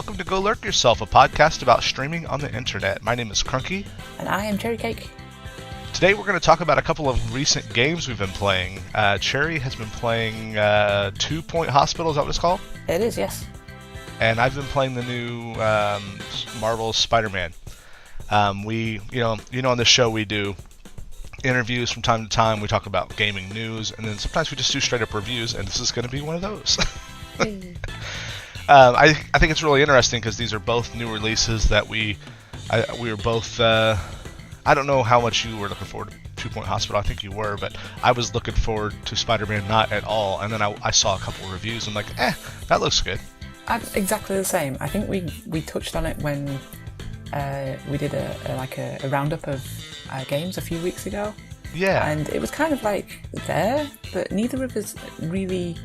welcome to Go Lurk Yourself, a podcast about streaming on the internet. My name is Crunky. And I am Cherry Cake. Today we're going to talk about a couple of recent games we've been playing. Cherry has been playing 2 Point Hospital, is that what it's called? It is, yes. And I've been playing the new Marvel's Spider-Man. On this show we do interviews from time to time. We talk about gaming news, and then sometimes we just do straight up reviews, and this is going to be one of those. I think it's really interesting because these are both new releases that we were both. I don't know how much you were looking forward to 2 Point Hospital. I think you were, but I was looking forward to Spider-Man not at all. And then I saw a couple of reviews. I'm like, that looks good. I'm exactly the same. I think we touched on it when we did a roundup of games a few weeks ago. Yeah. And it was kind of like there, but neither of us really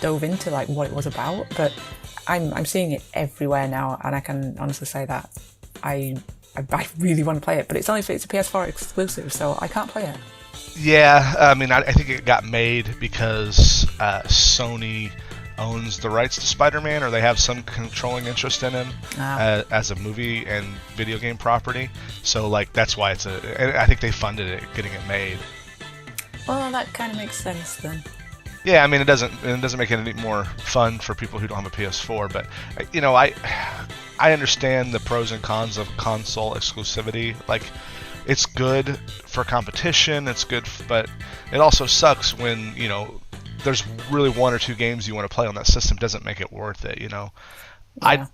dove into what it was about. But I'm seeing it everywhere now, and I can honestly say that I really want to play it, but it's a PS4 exclusive, so I can't play it. Yeah, I mean, I think it got made because Sony owns the rights to Spider-Man, or they have some controlling interest in him as a movie and video game property. So, that's why and I think they funded it, getting it made. Well, that kind of makes sense then. Yeah, I mean, it doesn't make it any more fun for people who don't have a PS4, but I understand the pros and cons of console exclusivity. It's good for competition, it's good, but it also sucks when, there's really 1 or 2 games you want to play on that system. Doesn't make it worth it, Yeah. I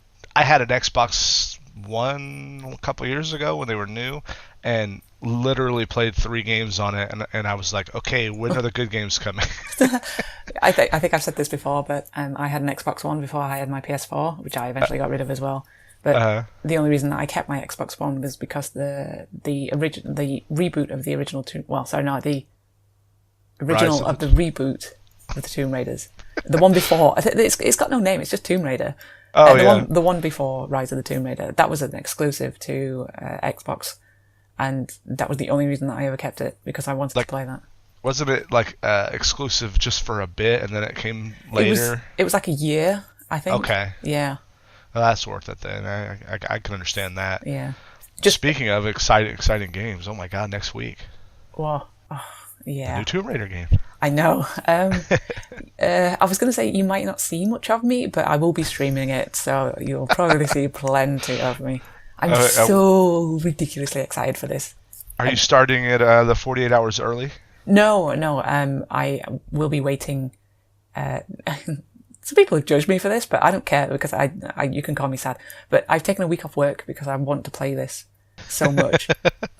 had an Xbox One a couple years ago when they were new, and literally played 3 games on it, and I was like, okay, when are the good games coming? I think I've said this before, but I had an Xbox One before I had my PS4, which I eventually got rid of as well. But the only reason that I kept my Xbox One was because the reboot of the original the original of the reboot of the Tomb Raiders, the one before, it's got no name, it's just Tomb Raider. The one before Rise of the Tomb Raider, that was an exclusive to Xbox, and that was the only reason that I ever kept it, because I wanted to play that. Wasn't it exclusive just for a bit, and then it came later? It was like a year, I think. Okay. Yeah. Well, that's worth it then. I can understand that. Yeah. Just speaking of exciting games, oh my god, next week. Well, yeah. The new Tomb Raider game. I know. I was going to say you might not see much of me, but I will be streaming it, so you'll probably see plenty of me. I'm so ridiculously excited for this. Are you starting it the 48 hours early? No. I will be waiting. Some people judge me for this, but I don't care, because you can call me sad. But I've taken a week off work because I want to play this so much.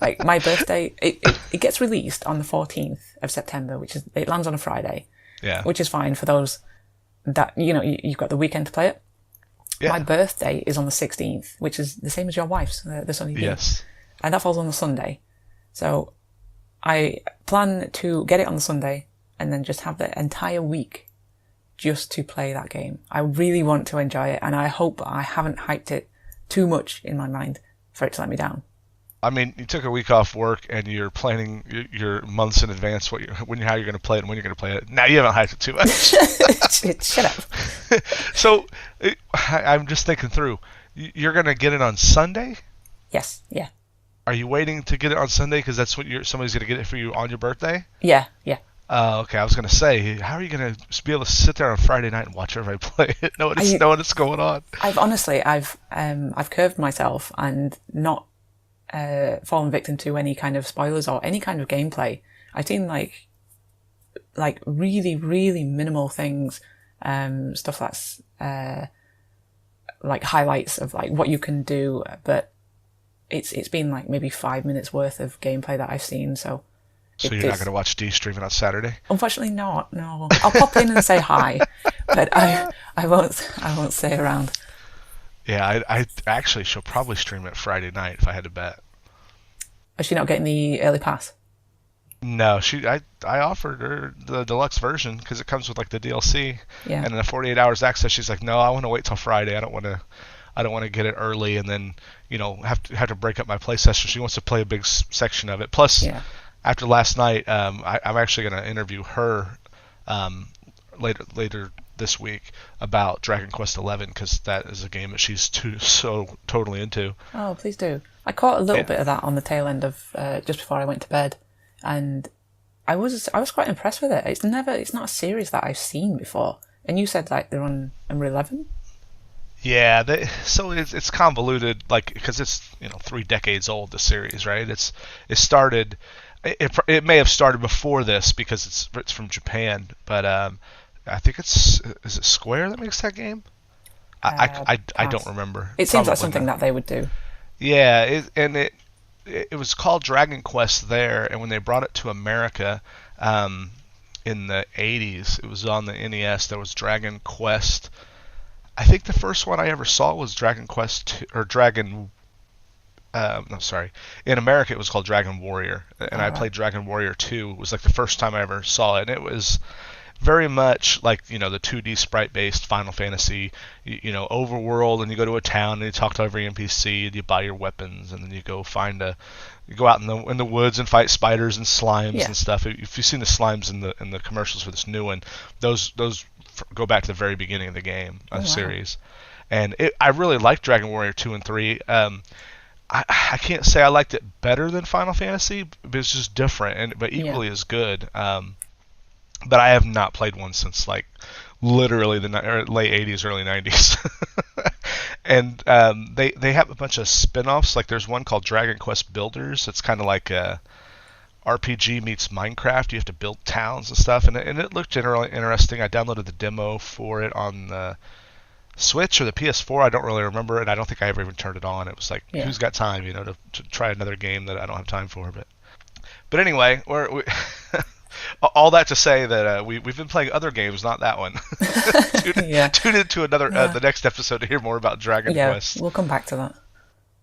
My birthday, it gets released on the 14th of September, it lands on a Friday. Yeah. Which is fine for those that, you've got the weekend to play it. Yeah. My birthday is on the 16th, which is the same as your wife's, the Sunday. Yes. And that falls on the Sunday. So I plan to get it on the Sunday and then just have the entire week just to play that game. I really want to enjoy it, and I hope I haven't hyped it too much in my mind for it to let me down. I mean, you took a week off work and you're planning your months in advance how you're going to play it and when you're going to play it. Now you haven't hyped it too much. Shut up. So I'm just thinking through. You're going to get it on Sunday? Yes. Yeah. Are you waiting to get it on Sunday because that's what somebody's going to get it for you on your birthday? Yeah. Okay, I was going to say, how are you going to be able to sit there on Friday night and watch everybody play it, knowing what's going on? I've curved myself and not fallen victim to any kind of spoilers or any kind of gameplay. I've seen really, really minimal things, stuff that's highlights of what you can do, but it's been maybe 5 minutes worth of gameplay that I've seen, so. So you're not going to watch D streaming on Saturday? Unfortunately not, no. I'll pop in and say hi, but I won't stay around. Yeah, I actually she'll probably stream it Friday night if I had to bet. Is she not getting the early pass? No, I offered her the deluxe version because it comes with the DLC, yeah. And the 48 hours access. She's like, no, I want to wait till Friday. I don't want to get it early and then have to break up my play session. She wants to play a big section of it. Plus. Yeah. After last night, I'm actually going to interview her later this week about Dragon Quest XI because that is a game that she's so totally into. Oh, please do. I caught a little Yeah. bit of that on the tail end of just before I went to bed, and I was quite impressed with it. It's not a series that I've seen before. And you said like they're on Unreal 11. Yeah, so it's convoluted, like because it's 3 decades old. The series, right? It started. It may have started before this because it's from Japan, but I think is it Square that makes that game? I don't remember. It seems like Probably something not. that they would do. Yeah, it was called Dragon Quest there, and when they brought it to America, in the 80s, it was on the NES. There was Dragon Quest. I think the first one I ever saw was Dragon Quest 2, or Dragon. No, sorry. In America, it was called Dragon Warrior, and I played Dragon Warrior 2. It was like the first time I ever saw it, and it was very much like the 2D sprite-based Final Fantasy, overworld, and you go to a town and you talk to every NPC and you buy your weapons, and then you go you go out in the woods and fight spiders and slimes and stuff. If you've seen the slimes in the commercials for this new one, those go back to the very beginning of the game series, and I really liked Dragon Warrior 2 and 3. I can't say I liked it better than Final Fantasy, but it's just different, but equally as good. But I have not played one since like literally the late 80s, early 90s. And they have a bunch of spin-offs. Like there's one called Dragon Quest Builders. It's kind of like a RPG meets Minecraft. You have to build towns and stuff, and it looked generally interesting. I downloaded the demo for it on the Switch or the PS4. I don't really remember, and I don't think I ever even turned it on. It was like, who's got time, to try another game that I don't have time for? But anyway, we all that to say that we've been playing other games, not that one. Tune into another the next episode to hear more about Dragon Quest. We'll come back to that.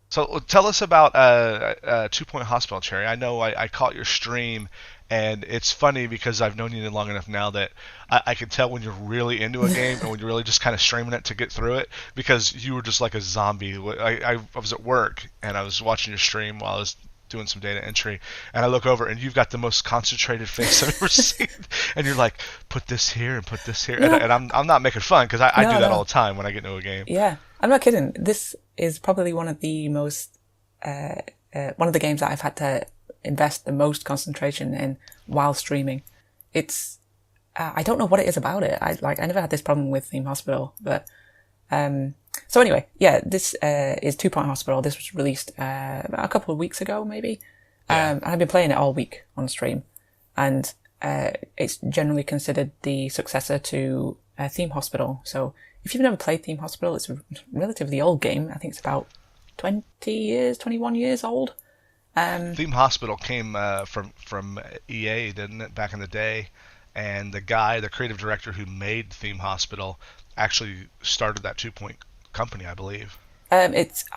So tell us about 2 Point Hospital, Cherry. I know I caught your stream, and it's funny because I've known you long enough now that I can tell when you're really into a game and when you're really just kind of streaming it to get through it, because you were just like a zombie. I was at work and I was watching your stream while I was doing some data entry, and I look over and you've got the most concentrated face I've ever seen, and you're like, put this here and put this here, and I'm not making fun because I do that all the time when I get into a game. Yeah, I'm not kidding. This is probably one of the most one of the games that I've had to invest the most concentration in while streaming. It's I don't know what it is about it. I never had this problem with Theme Hospital, but so anyway, this is 2 Point Hospital. This was released a couple of weeks ago, maybe. And I've been playing it all week on stream, and it's generally considered the successor to Theme Hospital. So if you've never played Theme Hospital, it's a relatively old game. I think it's about 21 years old. Theme Hospital came from EA, didn't it, back in the day? And the creative director who made Theme Hospital, actually started that 2 Point company, I believe. I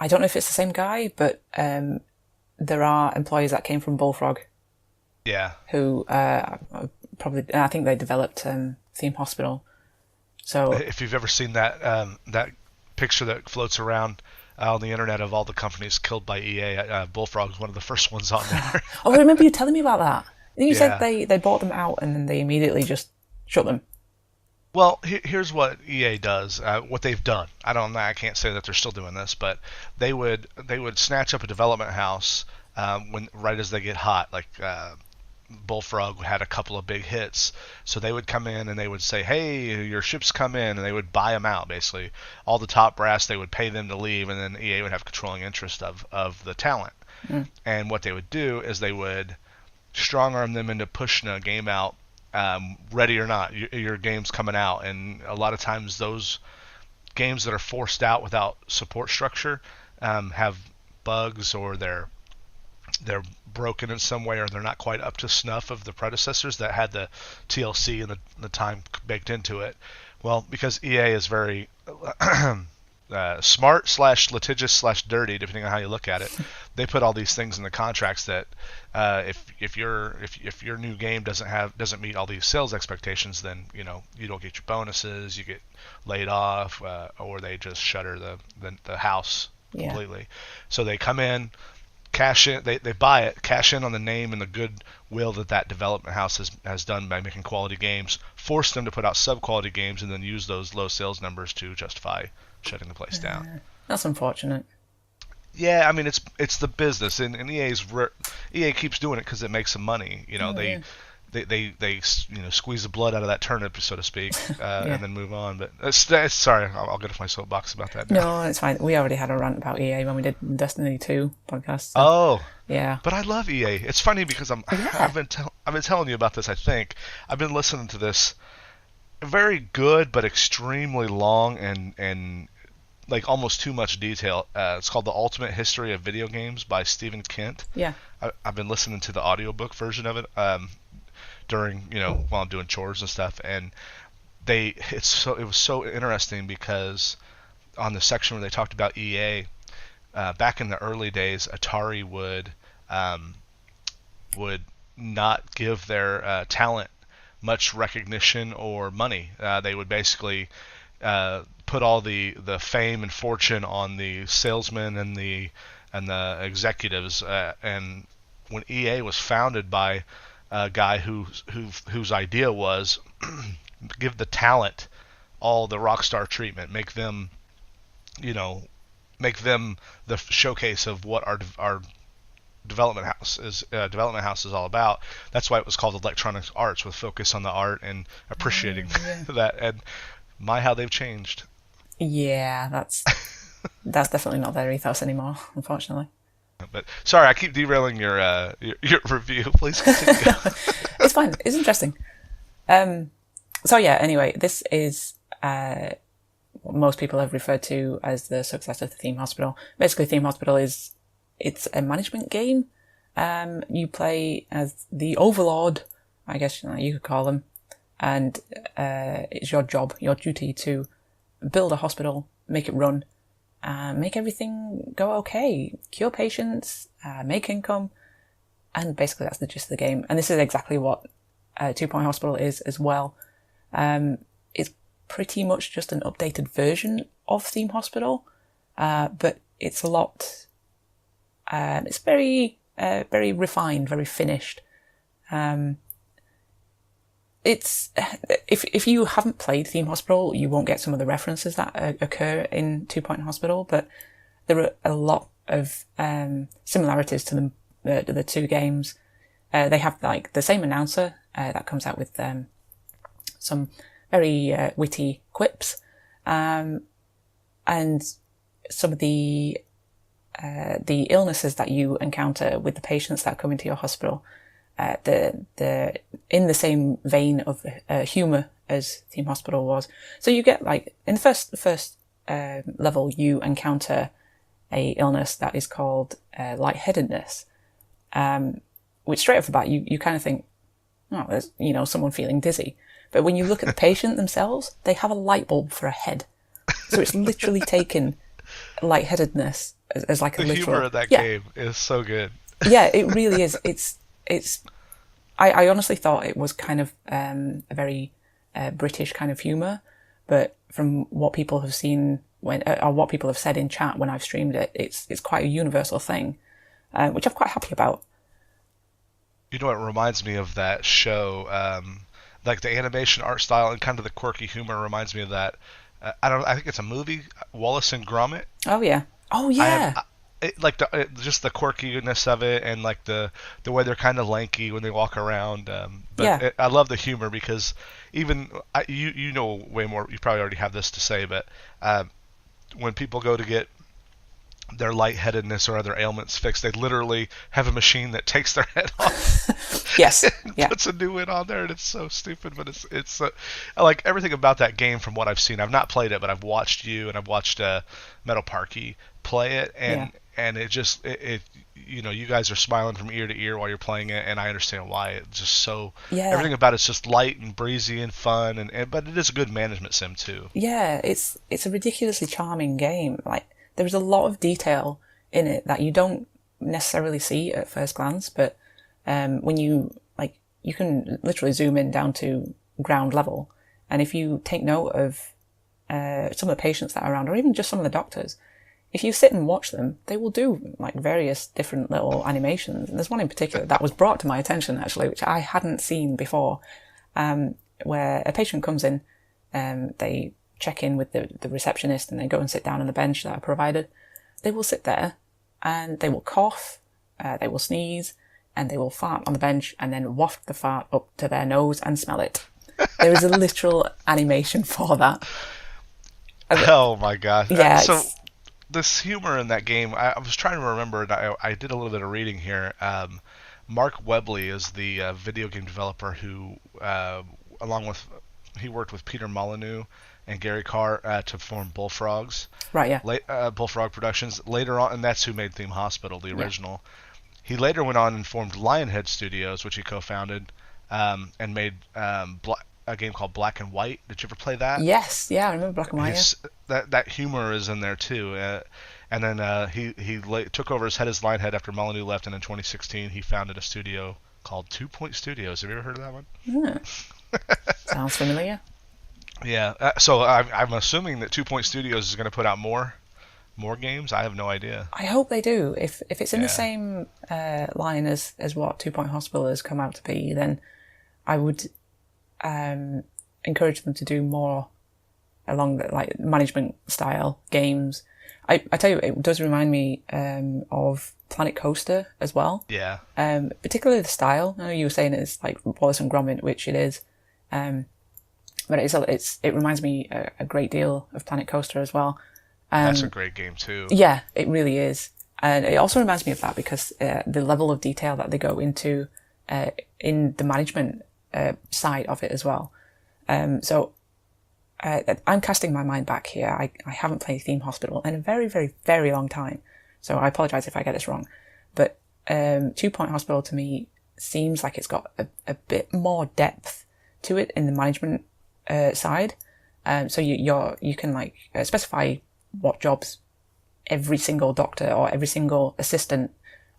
don't know if it's the same guy, but there are employees that came from Bullfrog. Yeah. Who probably, I think they developed Theme Hospital. So if you've ever seen that picture that floats around on the internet of all the companies killed by EA, Bullfrog's one of the first ones on there. Oh, I remember you telling me about that. You said they bought them out and then they immediately just shut them. Well, here's what EA does. What they've done. I can't say that they're still doing this, but they would snatch up a development house right as they get hot. Like Bullfrog had a couple of big hits, so they would come in and they would say, "Hey, your ships come in," and they would buy them out. Basically, all the top brass, they would pay them to leave, and then EA would have controlling interest of the talent. And what they would do is they would strong arm them into pushing a game out. Ready or not, your game's coming out, and a lot of times those games that are forced out without support structure have bugs, or they're broken in some way, or they're not quite up to snuff of the predecessors that had the TLC and the time baked into it. Well, because EA is very smart / litigious / dirty, depending on how you look at it, they put all these things in the contracts that if your new game doesn't meet all these sales expectations, then you don't get your bonuses, you get laid off, or they just shutter the house completely. So they come in, cash in. They buy it, cash in on the name and the goodwill that development house has done by making quality games. Force them to put out sub-quality games, and then use those low sales numbers to justify shutting the place down. That's unfortunate. Yeah, I mean it's the business, and EA keeps doing it because it makes them money. They squeeze the blood out of that turnip, so to speak, and then move on. But sorry, I'll get off my soapbox about that now. No, it's fine. We already had a rant about EA when we did Destiny 2 podcast. So. Oh, yeah. But I love EA. It's funny because I've been telling you about this. I think I've been listening to this very good but extremely long and like almost too much detail. It's called The Ultimate History of Video Games by Stephen Kent. Yeah. I've been listening to the audiobook version of it. During while I'm doing chores and stuff, and it was so interesting because on the section where they talked about EA back in the early days, Atari would not give their talent much recognition or money. They would basically put all the fame and fortune on the salesmen and the executives. And when EA was founded by a guy whose idea was give the talent all the rock star treatment, make them the showcase of what our development house is all about. That's why it was called Electronic Arts, with focus on the art and appreciating that. And how they've changed. Yeah, that's definitely not their ethos anymore, unfortunately. But sorry, I keep derailing your review. Please continue. It's fine. It's interesting. So yeah. Anyway, this is what most people have referred to as the successor to Theme Hospital. Basically, Theme Hospital it's a management game. You play as the Overlord, I guess you could call them, and it's your duty to build a hospital, make it run. Make everything go okay, cure patients, make income, and basically that's the gist of the game. And this is exactly what 2 Point Hospital is as well. It's pretty much just an updated version of Theme Hospital, but it's a lot. It's very, very refined, very finished. It's if you haven't played Theme Hospital, you won't get some of the references that occur in 2 Point Hospital, but there are a lot of similarities to the two games. They have like the same announcer that comes out with some very witty quips, and some of the illnesses that you encounter with the patients that come into your hospital. They're in the same vein of humour as Theme Hospital was. So you get like in the first level, you encounter a illness that is called lightheadedness, which straight off the bat you kind of think, oh, there's someone feeling dizzy. But when you look at the patient themselves, they have a light bulb for a head. So it's literally taken lightheadedness as like a literal. The humour of that game is so good. Yeah, it really is. I honestly thought it was kind of a very British kind of humour, but from what people have seen or what people have said in chat when I've streamed it, it's quite a universal thing, which I'm quite happy about. You know, it reminds me of that show, like the animation art style and kind of the quirky humor reminds me of that. I think it's a movie, Wallace and Gromit. Oh yeah. Oh yeah. Just the quirkiness of it, and like the way they're kind of lanky when they walk around. I love the humor because even you know way more. You probably already have this to say, but when people go to get their lightheadedness or other ailments fixed, they literally have a machine that takes their head off. Yes. Yeah. Puts a new one on there, and it's so stupid, but it's I like everything about that game from what I've seen. I've not played it, but I've watched you and I've watched Metal Parky play it, and it just you guys are smiling from ear to ear while you're playing it, and I understand why. It's just so everything about it's just light and breezy and fun, and but it is a good management sim too. Yeah, it's a ridiculously charming game. Like there's a lot of detail in it that you don't necessarily see at first glance, but when you can literally zoom in down to ground level, and if you take note of some of the patients that are around, or even just some of the doctors, if you sit and watch them, they will do like various different little animations. And there's one in particular that was brought to my attention actually, which I hadn't seen before, where a patient comes in, they check in with the receptionist and they go and sit down on the bench that I provided. They will sit there and they will cough, they will sneeze, and they will fart on the bench and then waft the fart up to their nose and smell it. There is a literal animation for that. Oh my god. Yeah. So this humor in that game, I was trying to remember, and I did a little bit of reading here. Mark Webley is the video game developer who, he worked with Peter Molyneux and Gary Carr to form Bullfrogs. Right, yeah. Bullfrog Productions. Later on, and that's who made Theme Hospital, the original. Yeah. He later went on and formed Lionhead Studios, which he co-founded, and made a game called Black and White. Did you ever play that? Yes, yeah, I remember Black and White. That humor is in there too. And then he took over as head as Lionhead after Molyneux left, and in 2016 he founded a studio called 2 Point Studios. Have you ever heard of that one? Yeah. Sounds familiar. Yeah. So I'm assuming that 2 Point Studios is going to put out more games. I have no idea. I hope they do. If it's in the same line as what 2 Point Hospital has come out to be, then I would encourage them to do more along the like management style games. I tell you, it does remind me of Planet Coaster as well. Yeah. Particularly the style. I know you were saying it's like Wallace and Gromit, which it is. But it reminds me a great deal of Planet Coaster as well. That's a great game too. Yeah, it really is. And it also reminds me of that because the level of detail that they go into in the management side of it as well. So I'm casting my mind back here. I haven't played Theme Hospital in a very, very, very long time. So I apologise if I get this wrong. But 2 Point Hospital to me seems like it's got a bit more depth to it in the management side. So you can like specify what jobs every single doctor or every single assistant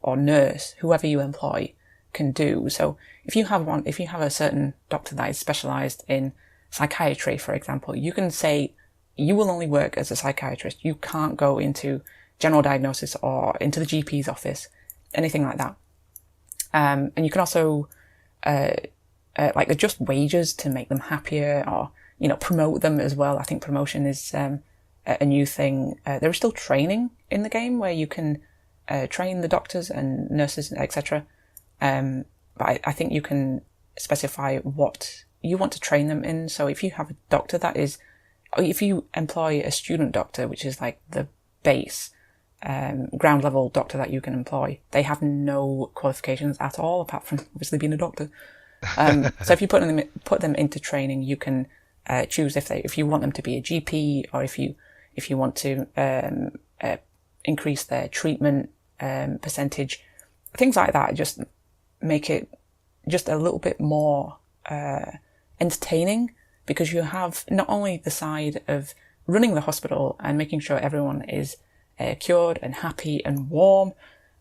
or nurse, whoever you employ, can do. So if you have a certain doctor that is specialised in psychiatry, for example, you can say you will only work as a psychiatrist. You can't go into general diagnosis or into the GP's office, anything like that. And you can also like adjust wages to make them happier, or promote them as well. I think promotion is a new thing. There is still training in the game where you can train the doctors and nurses, etc. But I think you can specify what you want to train them in. So if you have a doctor if you employ a student doctor, which is like the base ground level doctor that you can employ, they have no qualifications at all apart from obviously being a doctor. So if you put them into training, you can choose if you want them to be a GP, or if you want to increase their treatment percentage, things like that. Just make it just a little bit more entertaining, because you have not only the side of running the hospital and making sure everyone is cured and happy and warm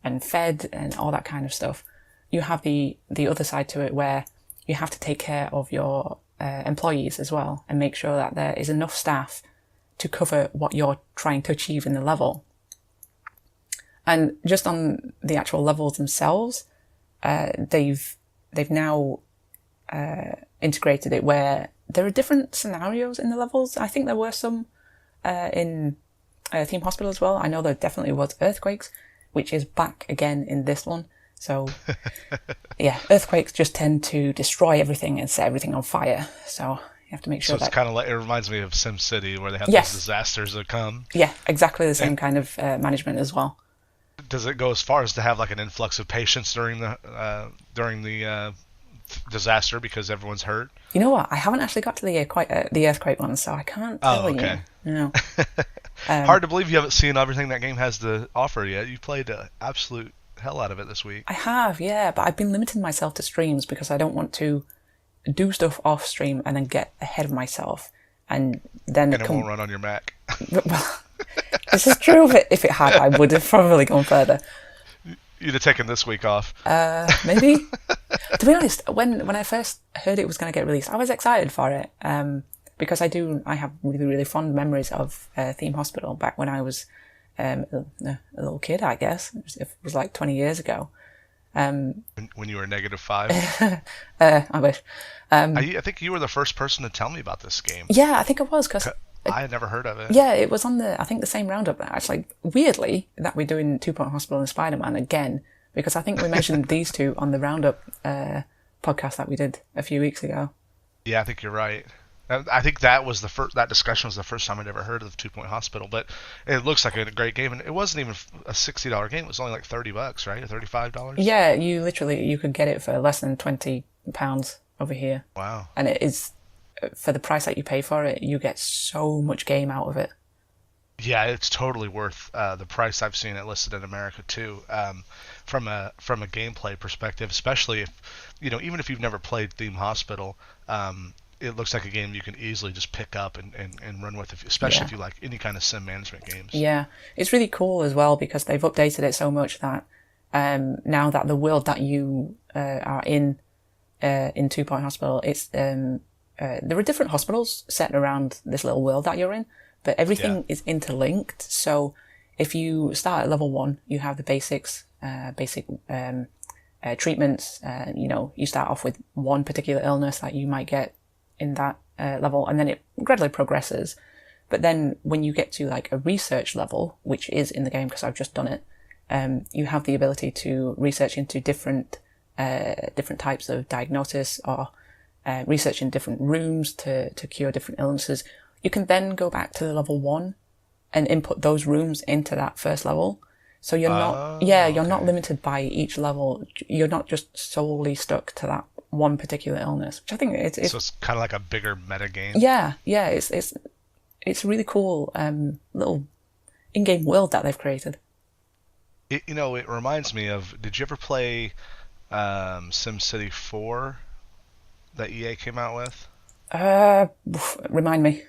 and fed and all that kind of stuff. You have the other side to it where you have to take care of your employees as well and make sure that there is enough staff to cover what you're trying to achieve in the level. And just on the actual levels themselves, they've now integrated it where there are different scenarios in the levels. I think there were some in Theme Hospital as well. I know there definitely was earthquakes, which is back again in this one. So, yeah, earthquakes just tend to destroy everything and set everything on fire. So you have to make sure So it's kind of like, it reminds me of SimCity, where they have Yes. those disasters that come. Yeah, exactly the same kind of management as well. Does it go as far as to have like an influx of patients during the disaster because everyone's hurt? You know what? I haven't actually got to the earthquake one, so I can't tell okay. you. No. Hard to believe you haven't seen everything that game has to offer yet. You played the absolute hell out of it this week. I have, yeah, but I've been limiting myself to streams because I don't want to do stuff off stream and then get ahead of myself and then it won't run on your Mac. Well, this is true. If it had, I would have probably gone further. You'd have taken this week off. Maybe. To be honest, when I first heard it was going to get released, I was excited for it because I have really, really fond memories of Theme Hospital back when I was a little kid, I guess. It was like 20 years ago. When you were -5? I wish. I think you were the first person to tell me about this game. Yeah, I think it was, because I had never heard of it. yeah, it was on I think the same roundup, actually, weirdly, that we're doing 2 Point Hospital and Spider-Man again, because I think we mentioned these two on the roundup podcast that we did a few weeks ago. Yeah, I think you're right. I think that was that discussion was the first time I'd ever heard of 2 Point Hospital, but it looks like a great game, and it wasn't even a $60 game. It was only like $30, right? Or $35? Yeah, you could get it for less than £20 over here. Wow. And it is, for the price that you pay for it, you get so much game out of it. Yeah, it's totally worth the price. I've seen it listed in America too. From a gameplay perspective, especially if even if you've never played Theme Hospital, it looks like a game you can easily just pick up and run with, especially if you like any kind of sim management games. Yeah, it's really cool as well because they've updated it so much that now that the world that you are in 2 Point Hospital, it's there are different hospitals set around this little world that you're in, but everything is interlinked. So if you start at level 1, you have the basic treatments. You start off with one particular illness that you might get in that level, and then it gradually progresses. But then when you get to like a research level, which is in the game because I've just done it, you have the ability to research into different types of diagnosis, or research in different rooms to cure different illnesses. You can then go back to the level 1 and input those rooms into that first level. So you're not limited by each level. You're not just solely stuck to that one particular illness, which I think it's so it's kind of like a bigger meta game. Yeah, it's a really cool little in-game world that they've created. It reminds me of. Did you ever play SimCity 4 that EA came out with? Remind me.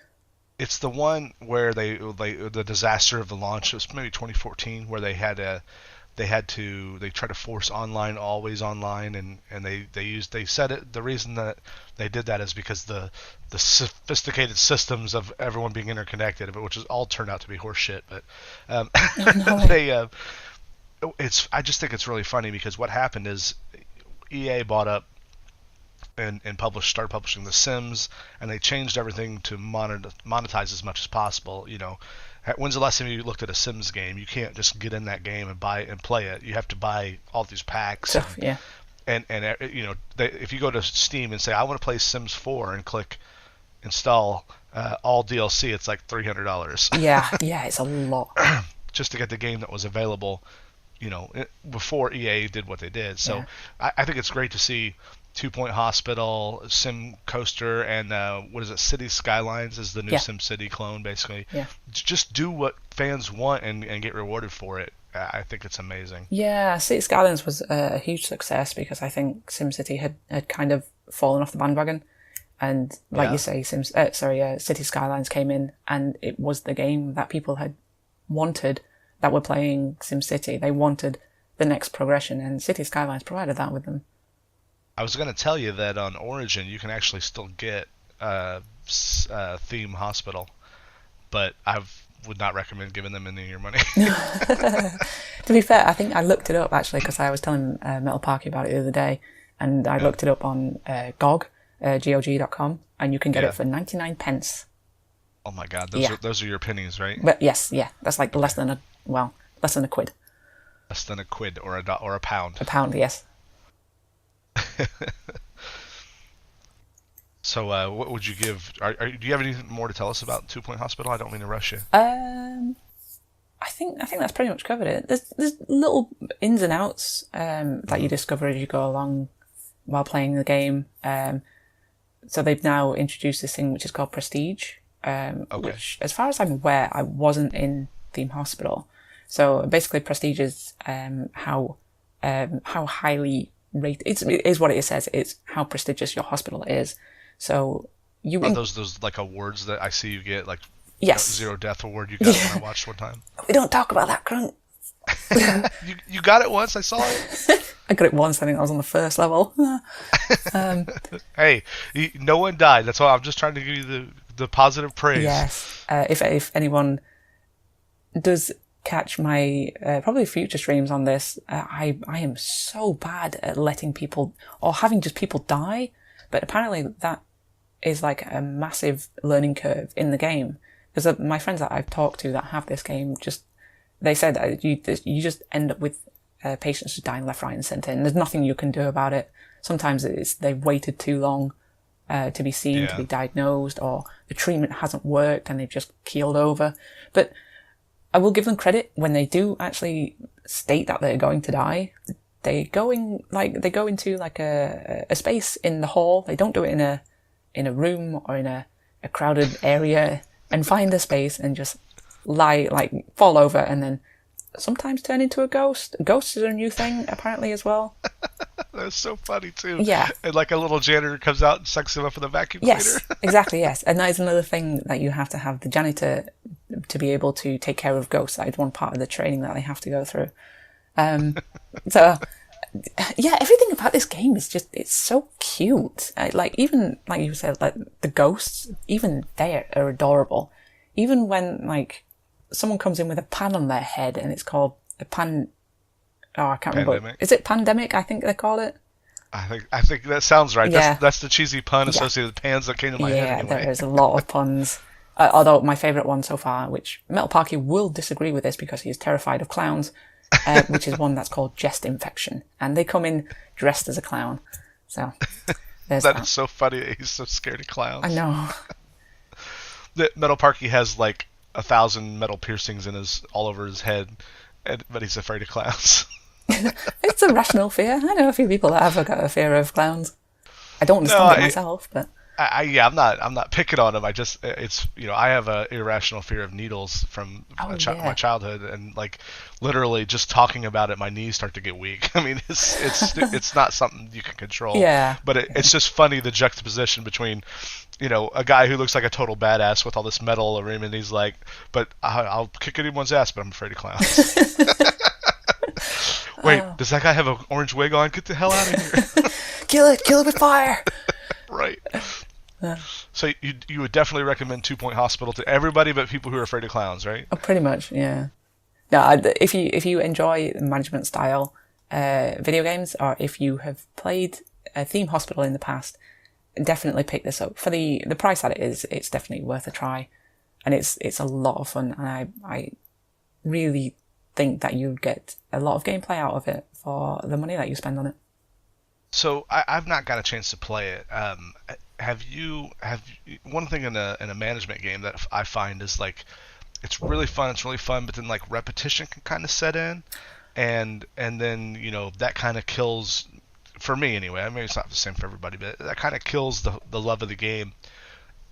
It's the one where the disaster of the launch. It was maybe 2014, where they tried to force always online, and they said it. The reason that they did that is because the sophisticated systems of everyone being interconnected, which is all turned out to be horseshit. But I just think it's really funny because what happened is EA bought up and started publishing The Sims, and they changed everything to monetize as much as possible. When's the last time you looked at a Sims game? You can't just get in that game and buy and play it. You have to buy all these packs. And if you go to Steam and say I want to play Sims 4 and click install all DLC, it's like $300. Yeah, it's a lot. Just to get the game that was available, before EA did what they did. So I think it's great to see 2 Point Hospital, Sim Coaster, and City Skylines is the new SimCity clone, basically. Yeah. Just do what fans want and get rewarded for it. I think it's amazing. Yeah, City Skylines was a huge success because I think SimCity had kind of fallen off the bandwagon. And like you say, City Skylines came in, and it was the game that people had wanted that were playing SimCity. They wanted the next progression, and City Skylines provided that with them. I was going to tell you that on Origin you can actually still get Theme Hospital, but I would not recommend giving them any of your money. To be fair, I think I looked it up actually because I was telling Metal Parky about it the other day, and I looked it up on GOG, GOG.com, and you can get it for 99 pence. Oh my god, those are your pennies, right? But yes, that's like less than a quid. Less than a quid or a pound. A pound, yes. So, what would you give? Do you have anything more to tell us about 2 Point Hospital? I don't mean to rush you. I think that's pretty much covered it. There's little ins and outs that you discover as you go along while playing the game. So they've now introduced this thing which is called Prestige, which, as far as I'm aware, I wasn't in Theme Hospital. So basically, Prestige is how highly rated. It is what it says. It's how prestigious your hospital is. So are those like awards that I see you get, like Zero Death Award you got when I watched one time? We don't talk about that, Grunt. You got it once. I saw it. I got it once. I think I was on the first level. Hey, no one died. That's why I'm just trying to give you the positive praise. Yes. If anyone does catch my probably future streams on this, I am so bad at letting people or having just people die. But apparently that is like a massive learning curve in the game. Because my friends that I've talked to that have this game, they said that you just end up with patients just dying left, right, and centre, and there's nothing you can do about it. Sometimes they've waited too long to be seen, to be diagnosed, or the treatment hasn't worked and they've just keeled over. But I will give them credit when they do actually state that they're going to die. They go into like a space in the hall. They don't do it in a room or in a crowded area, and find a space and just fall over, and then sometimes turn into a ghost. Ghosts is a new thing apparently as well. That's so funny too. Yeah. And like a little janitor comes out and sucks him up with a vacuum cleaner. Yes, exactly, yes. And that is another thing that you have to have the janitor to be able to take care of ghosts. That is one part of the training that they have to go through. So, yeah, everything about this game is it's so cute. Even, like you said, like the ghosts, even they are adorable. Even when, like, someone comes in with a pan on their head and it's called a pan... Oh, I can't remember. Is it pandemic? I think they call it. I think that sounds right. Yeah. That's the cheesy pun associated with pans that came to my head anyway. Yeah, there's a lot of puns. Although my favourite one so far, which Metal Parky will disagree with this because he is terrified of clowns, which is one that's called Jest Infection. And they come in dressed as a clown. So there's that. Is so funny that he's so scared of clowns. I know. That Metal Parky has like 1,000 metal piercings all over his head, but he's afraid of clowns. It's a rational fear. I know a few people that have got a fear of clowns. I don't understand it myself, but I'm not picking on him. I have a irrational fear of needles from my childhood, and like literally just talking about it, my knees start to get weak. I mean, it's not something you can control. Yeah. But it's just funny the juxtaposition between, a guy who looks like a total badass with all this metal around him, and he's like, but I'll kick anyone's ass, but I'm afraid of clowns. Wait, does that guy have an orange wig on? Get the hell out of here. Kill it with fire. Right. So you would definitely recommend 2 Point Hospital to everybody but people who are afraid of clowns, right? Oh, pretty much, yeah. No, if you enjoy management style video games, or if you have played a Theme Hospital in the past, definitely pick this up. For the price that it is, it's definitely worth a try, and it's a lot of fun, and I really think that you'd get a lot of gameplay out of it for the money that you spend on it. So I've not got a chance to play it. Have you? One thing in a management game that I find is like it's really fun, but then like repetition can kind of set in, and then that kind of kills, for me anyway. I mean, it's not the same for everybody, but that kind of kills the love of the game.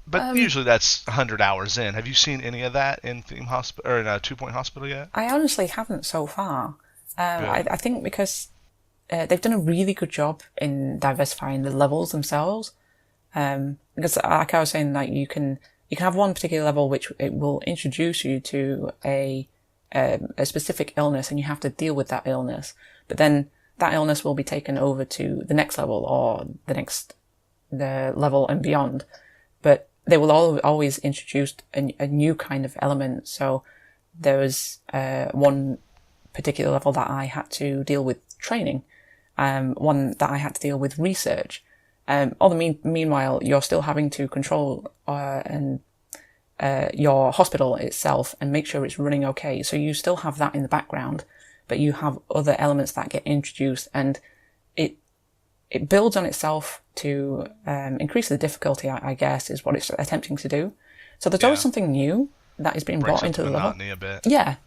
But usually that's 100 hours in. Have you seen any of that in Theme Hospital or in 2 Point Hospital yet? I honestly haven't so far. I think because they've done a really good job in diversifying the levels themselves. Because like I was saying, like you can have one particular level which it will introduce you to a specific illness, and you have to deal with that illness. But then that illness will be taken over to the next level or the level and beyond. But they will always introduce a new kind of element. So there was one particular level that I had to deal with training, one that I had to deal with research. Meanwhile, you're still having to control your hospital itself and make sure it's running okay. So you still have that in the background, but you have other elements that get introduced, and it builds on itself to increase the difficulty, I guess, is what it's attempting to do. So there's always something new that is being brought into the level. A bit. Yeah.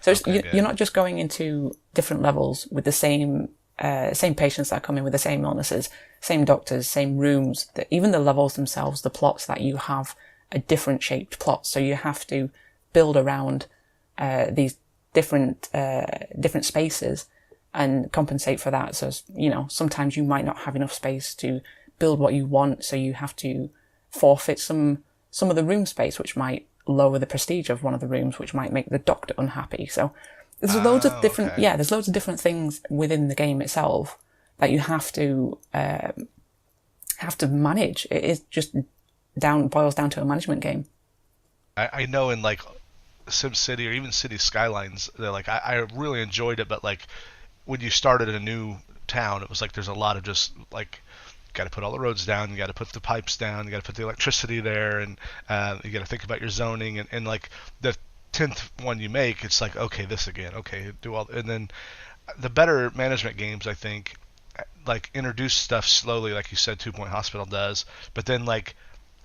So you're not just going into different levels with the same patients that come in with the same illnesses, same doctors, same rooms. Even the levels themselves, the plots that you have are different shaped plots. So you have to build around these different spaces and compensate for that. So, sometimes you might not have enough space to build what you want, so you have to forfeit some of the room space, which might lower the prestige of one of the rooms, which might make the doctor unhappy. So there's loads of different, there's loads of different things within the game itself that you have to manage. It is just boils down to a management game. I know in like SimCity or even City Skylines, they're like I really enjoyed it, but like when you started a new town, it was like there's a lot of just like got to put all the roads down, you got to put the pipes down, you got to put the electricity there, and you got to think about your zoning, and like the 10th one you make, it's like okay, this again, okay, do all, and then the better management games, I think, like introduce stuff slowly, like you said, 2 Point Hospital does, but then like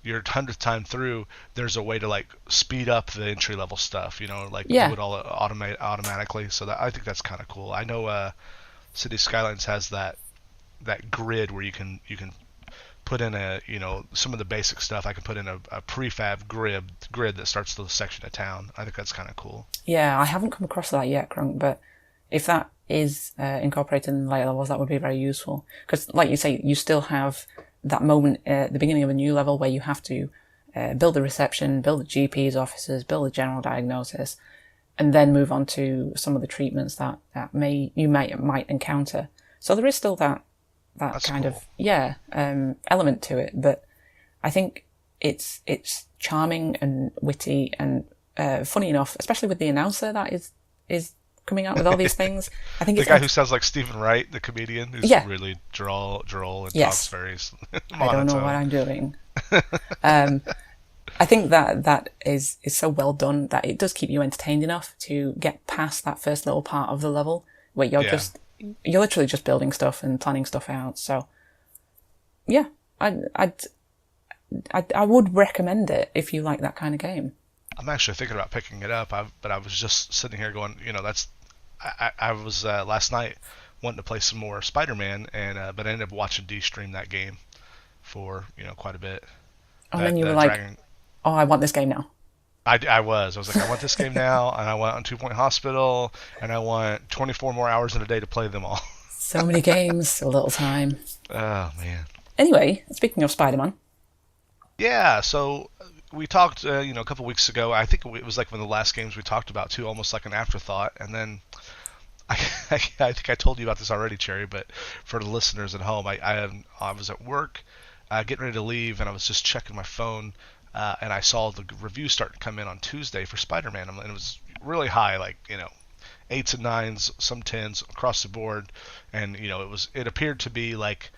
your 100th time through, there's a way to like speed up the entry level stuff, like do it all automatically. So that I think that's kind of cool. I know City Skylines has that grid where you can put in some of the basic stuff. I can put in a prefab grid that starts the section of town. I think that's kind of cool. Yeah, I haven't come across that yet, Crunk, but if that is incorporated in later levels, that would be very useful. Because, like you say, you still have that moment at the beginning of a new level where you have to build the reception, build the GP's offices, build the general diagnosis, and then move on to some of the treatments that you might encounter. So there is still that kind cool. of element to it, but I think it's charming and witty and funny enough, especially with the announcer that is coming out with all these things. I think the guy who sounds like Stephen Wright, the comedian, who's really droll and talks very monotone. I don't know what I'm doing. I think that is so well done that it does keep you entertained enough to get past that first little part of the level where you're literally just building stuff and planning stuff out. So yeah, I would recommend it if you like that kind of game. I'm actually thinking about picking it up, but I was just sitting here going, I was last night wanting to play some more Spider-Man, but I ended up watching D stream that game for quite a bit. And then you were like, oh, I want this game now. I was like, I want this game now, and I want on 2 Point Hospital, and I want 24 more hours in a day to play them all. So many games, so little time. Oh man. Anyway, speaking of Spider-Man. Yeah, so we talked, a couple weeks ago. I think it was like one of the last games we talked about too, almost like an afterthought. And then I think I told you about this already, Cherry. But for the listeners at home, I was at work, getting ready to leave, and I was just checking my phone, and I saw the reviews start to come in on Tuesday for Spider-Man, and it was really high, like 8s and 9s, some 10s across the board, and it appeared to be like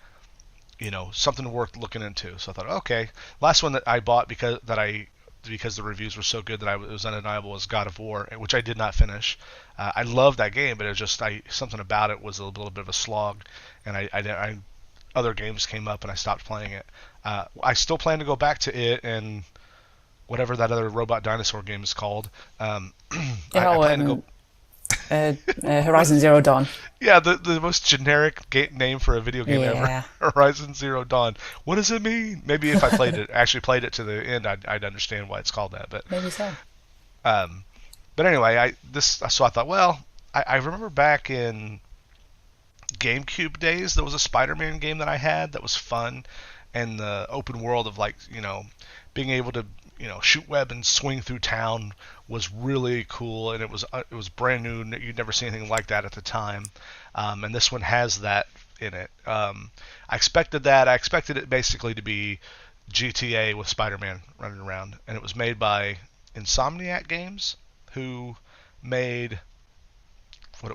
something worth looking into. So I thought, okay. Last one that I bought because the reviews were so good that it was undeniable was God of War, which I did not finish. I love that game, but it was just something about it was a little bit of a slog, and I other games came up and I stopped playing it. I still plan to go back to it and whatever that other robot dinosaur game is called. I plan to go. Horizon Zero Dawn. Yeah, the most generic name for a video game ever. Horizon Zero Dawn. What does it mean? Maybe if I actually played it to the end, I'd understand why it's called that. But maybe so. But anyway, so I thought, well, I remember back in GameCube days, there was a Spider-Man game that I had that was fun, and the open world of being able to shoot web and swing through town was really cool, and it was brand new. You'd never seen anything like that at the time, and this one has that in it. I expected that. I expected it basically to be GTA with Spider-Man running around, and it was made by Insomniac Games, who made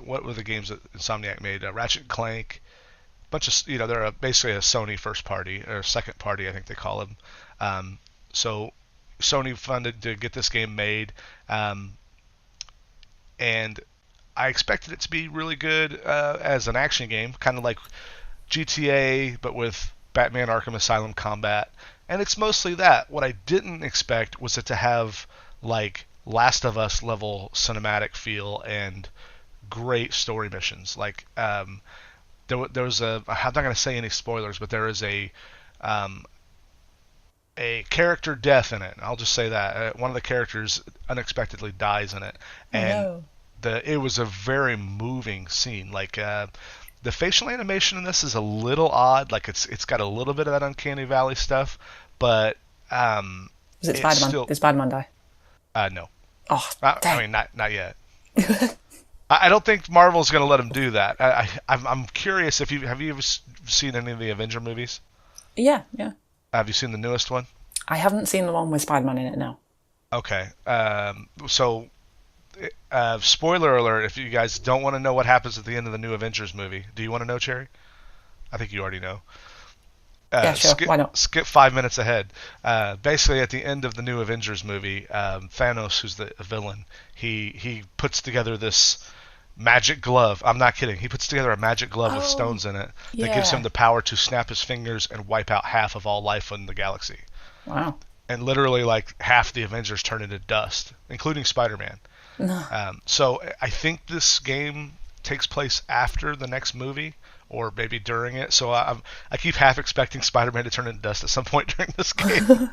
what were the games that Insomniac made? Ratchet and Clank, bunch of they're basically a Sony first party or second party, I think they call them. So Sony funded to get this game made, and I expected it to be really good as an action game, kind of like GTA, but with Batman Arkham Asylum combat, and it's mostly that. What I didn't expect was it to have like Last of Us level cinematic feel and great story missions. Like there was I'm not going to say any spoilers, but there is a character death in it. I'll just say that one of the characters unexpectedly dies in it, and it was a very moving scene. Like the facial animation in this is a little odd. Like it's got a little bit of that uncanny valley stuff, but is it Spider-Man? Did Spider-Man die? No. Oh, I mean, not yet. I don't think Marvel's going to let him do that. I'm curious have you ever seen any of the Avenger movies? Yeah. Have you seen the newest one? I haven't seen the one with Spider-Man in it, no. Okay. So Spoiler alert, if you guys don't want to know what happens at the end of the new Avengers movie. Do you want to know, Cherry? I think you already know. Yeah, sure. Why not? Skip 5 minutes ahead. Basically, at the end of the new Avengers movie, Thanos, who's the villain, he puts together this magic glove. I'm not kidding. He puts together a magic glove with stones in it that gives him the power to snap his fingers and wipe out half of all life in the galaxy. Wow. And literally, like, half the Avengers turn into dust, including Spider-Man. No. So I think this game takes place after the next movie, or maybe during it. So I keep half expecting Spider-Man to turn into dust at some point during this game.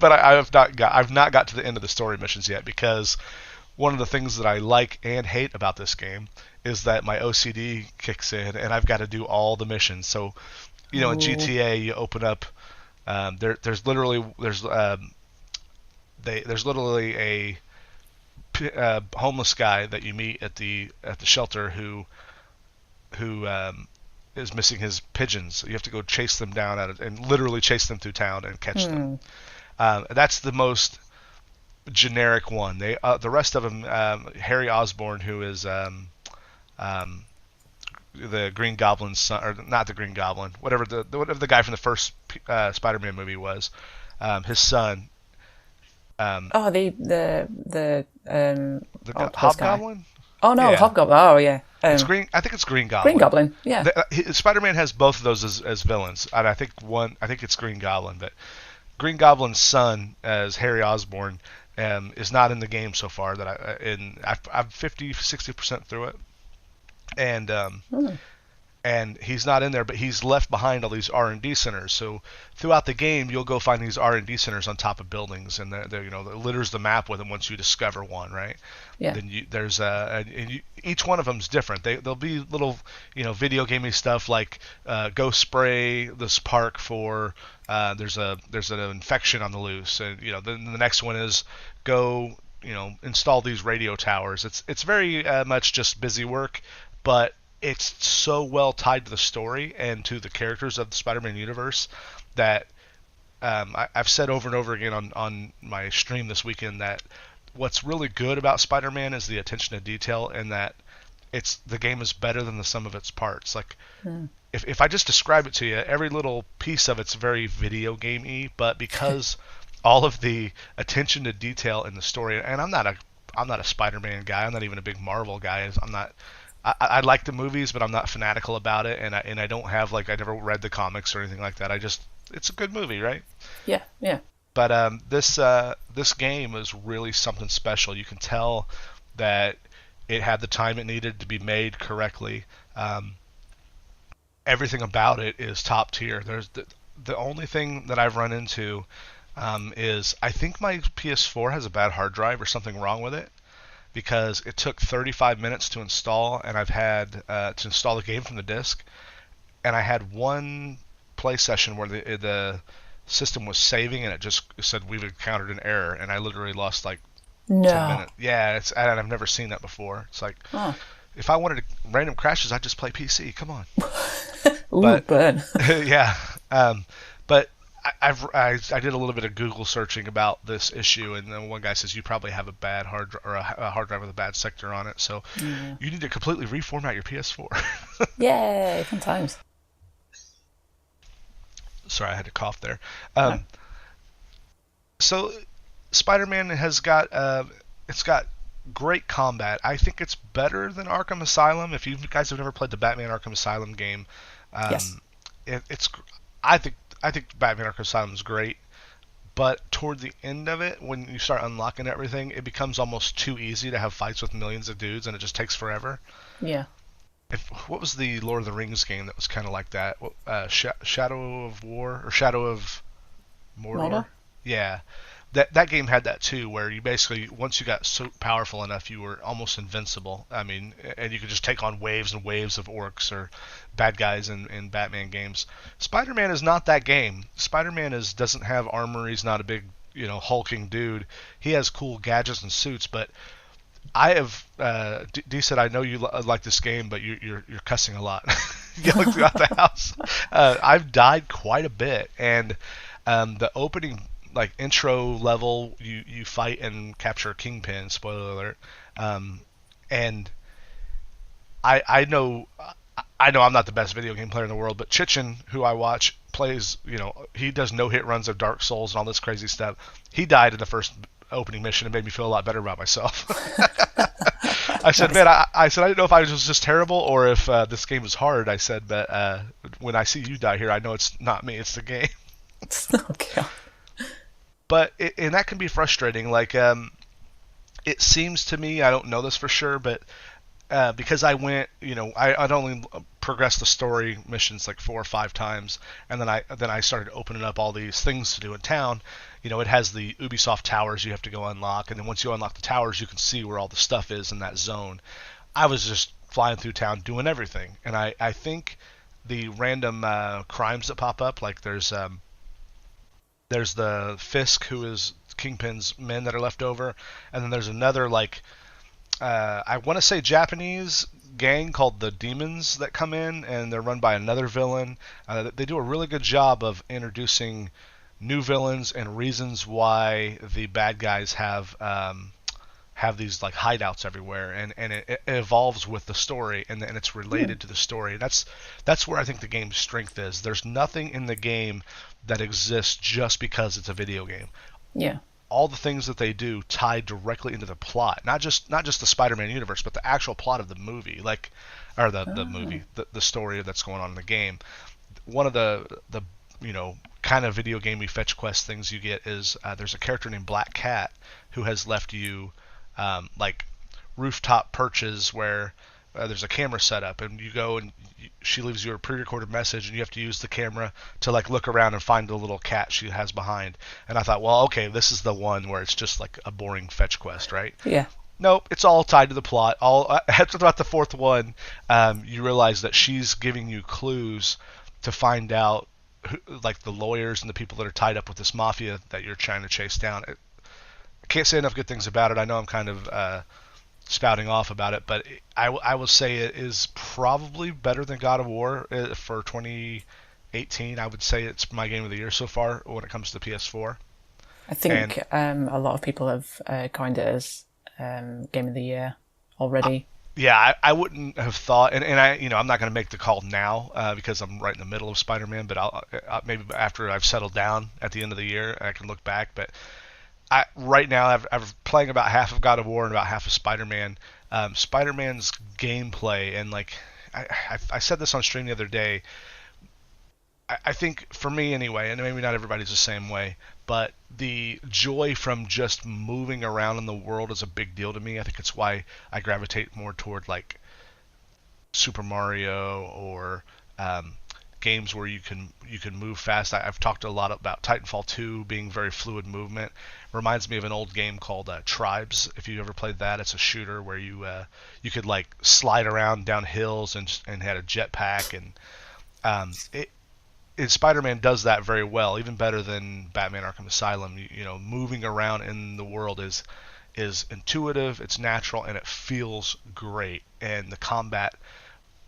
But I've not got to the end of the story missions yet, because one of the things that I like and hate about this game is that my OCD kicks in and I've got to do all the missions. So, in GTA you open up. There's literally a homeless guy that you meet at the shelter who is missing his pigeons. You have to go chase them down and literally chase them through town and catch them. That's the most generic one. The rest of them, Harry Osborn, who is the Green Goblin's son, or not the Green Goblin, whatever the guy from the first Spider-Man movie was, his son. The Hobgoblin? Oh no, Yeah. Hobgoblin. Oh yeah. It's Green. I think it's Green Goblin. Green Goblin. Yeah. Spider-Man has both of those as villains, and I think it's Green Goblin, but Green Goblin's son as Harry Osborn is not in the game so far. I'm 50-60% through it, and he's not in there, but he's left behind all these R&D centers. So throughout the game, you'll go find these R&D centers on top of buildings, and they're that litters the map with them once you discover one, right? Yeah. Then each one of them's different. They'll be little video gamey stuff like go spray this park for there's an infection on the loose, and then the next one is go install these radio towers. It's very much just busy work, but it's so well tied to the story and to the characters of the Spider-Man universe that I've said over and over again on my stream this weekend that what's really good about Spider-Man is the attention to detail, and that the game is better than the sum of its parts. Like, if I just describe it to you, every little piece of it's very video game-y, but because all of the attention to detail in the story, and I'm not a Spider-Man guy, I'm not even a big Marvel guy, I like the movies, but I'm not fanatical about it, and I don't have I never read the comics or anything like that. It's a good movie, right? Yeah, yeah. But this game is really something special. You can tell that it had the time it needed to be made correctly. Everything about it is top tier. There's the only thing that I've run into is I think my PS4 has a bad hard drive or something wrong with it, because it took 35 minutes to install, and I've had to install the game from the disc, and I had one play session where the system was saving and it just said we've encountered an error, and I literally lost 10 minutes. Yeah, and I've never seen that before. It's like, if I wanted random crashes, I'd just play PC. Come on. Ooh, burn. Yeah, but I did a little bit of Google searching about this issue, and then one guy says you probably have a bad hard drive with a bad sector on it, so you need to completely reformat your PS4. Yay, fun times. Sorry, I had to cough there. No. So Spider-Man has got it's got great combat. I think it's better than Arkham Asylum. If you guys have never played the Batman Arkham Asylum game, yes. I think Batman Arkham Asylum is great, but toward the end of it, when you start unlocking everything, it becomes almost too easy to have fights with millions of dudes, and it just takes forever. Yeah. What was the Lord of the Rings game that was kind of like that? Shadow of War or Shadow of Mordor? Yeah. That game had that too, where you basically, once you got so powerful enough, you were almost invincible. I mean, and you could just take on waves and waves of orcs or bad guys in Batman games. Spider-Man is not that game. Spider-Man doesn't have armor. He's not a big, hulking dude. He has cool gadgets and suits, but I have. D said, I know you like this game, but you're cussing a lot. Yelling throughout the house. I've died quite a bit, and the opening like intro level, you fight and capture Kingpin. Spoiler alert. And I know I'm not the best video game player in the world, but Chichen, who I watch, plays, he does no-hit runs of Dark Souls and all this crazy stuff. He died in the first opening mission and made me feel a lot better about myself. I said, man, I said, I didn't know if I was just terrible or if this game was hard. I said, but when I see you die here, I know it's not me, it's the game. Okay. But, and that can be frustrating. Like, it seems to me, I don't know this for sure, but because I went, I'd only progressed the story missions like 4 or 5 times, and then I started opening up all these things to do in town. It has the Ubisoft towers you have to go unlock, and then once you unlock the towers, you can see where all the stuff is in that zone. I was just flying through town doing everything, and I think the random crimes that pop up, like there's the Fisk, who is Kingpin's men that are left over, and then there's another like I want to say Japanese gang called the Demons that come in, and they're run by another villain. They do a really good job of introducing new villains and reasons why the bad guys have these like hideouts everywhere, and it evolves with the story, and it's related to the story. That's where I think the game's strength is. There's nothing in the game that exists just because it's a video game. Yeah. All the things that they do tie directly into the plot, not just the Spider-Man universe, but the actual plot of the movie, the movie, the story that's going on in the game. One of the kind of video gamey fetch quest things you get is there's a character named Black Cat who has left you like rooftop perches where there's a camera set up, and you go and she leaves you a pre-recorded message, and you have to use the camera to like look around and find the little cat she has behind. And I thought, well, okay, this is the one where it's just like a boring fetch quest, right? Yeah. Nope, it's all tied to the plot. After about the 4th one, you realize that she's giving you clues to find out like the lawyers and the people that are tied up with this mafia that you're trying to chase down. I can't say enough good things about it. I know I'm kind of spouting off about it, but I will say it is probably better than God of War for 2018. I would say it's my game of the year so far when it comes to PS4. I think a lot of people have coined it as game of the year already. Yeah, I wouldn't have thought, and I'm not going to make the call now because I'm right in the middle of Spider-Man, but I'll maybe after I've settled down at the end of the year, I can look back. But right now, I'm playing about half of God of War and about half of Spider-Man. Spider-Man's gameplay, and like I said this on stream the other day, I think for me anyway, and maybe not everybody's the same way, but the joy from just moving around in the world is a big deal to me. I think it's why I gravitate more toward like Super Mario or games where you can move fast. I've talked a lot about Titanfall 2 being very fluid movement. Reminds me of an old game called Tribes. If you ever played that, it's a shooter where you could like slide around down hills and had a jetpack, and Spider-Man does that very well, even better than Batman Arkham Asylum. Moving around in the world is intuitive, it's natural, and it feels great. And the combat,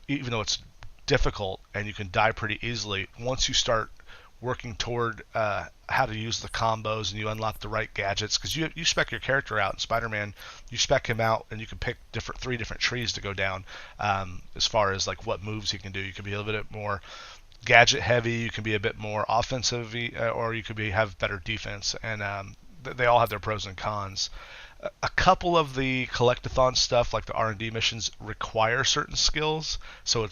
even though it's difficult and you can die pretty easily, once you start working toward how to use the combos and you unlock the right gadgets, because you spec your character out in Spider-Man, you spec him out and you can pick 3 different trees to go down as far as like what moves he can do. You can be a little bit more gadget heavy, you can be a bit more offensive, or you could have better defense, and they all have their pros and cons. A couple of the collectathon stuff, like the R&D missions, require certain skills, so